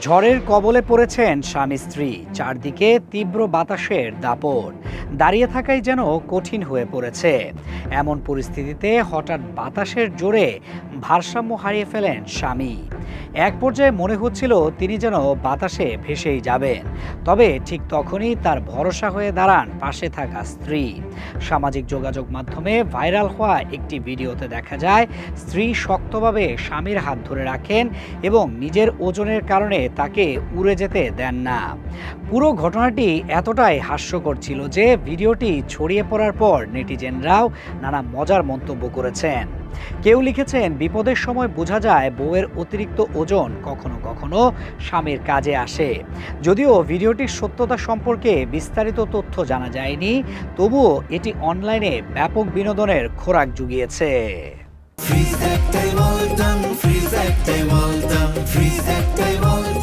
ঝড়ের কবলে পড়েছেন স্বামী স্ত্রী, চারদিকে তীব্র বাতাসের দাপট। দাঁড়িয়ে থাকাই যেন কঠিন হয়ে পড়েছে। এমন পরিস্থিতিতে হঠাৎ বাতাসের জোরে ভারসাম্য হারিয়ে ফেলেন স্বামী। এক পর্যায়ে মনে হচ্ছিল তিনি যেন বাতাসে ভেসেই যাবেন। তবে ঠিক তখনই তার ভরসা হয়ে দাঁড়ান পাশে থাকা স্ত্রী। সামাজিক যোগাযোগ মাধ্যমে ভাইরাল হওয়া একটি ভিডিওতে দেখা যায় স্ত্রী শক্তভাবে স্বামীর হাত ধরে রাখেন এবং নিজের ওজনের কারণে তাকে উড়ে যেতে দেন না। পুরো ঘটনাটি এতটাই হাস্যকর ছিল যে ভিডিওটি ছড়িয়ে পড়ার পর নেটিজেনরাও নানা মজার মন্তব্য করেছেন। কেউ লিখেছেন, বিপদের সময় বোঝা যায় বউয়ের অতিরিক্ত ওজন কখনো কখনো স্বামীর কাজে আসে। যদিও ভিডিওটির সত্যতা সম্পর্কে বিস্তারিত তথ্য জানা যায়নি, তবুও এটি অনলাইনে ব্যাপক বিনোদনের খোরাক জুগিয়েছে। Freeze that day, well done. Freeze that day, well done. Freeze that day, well done.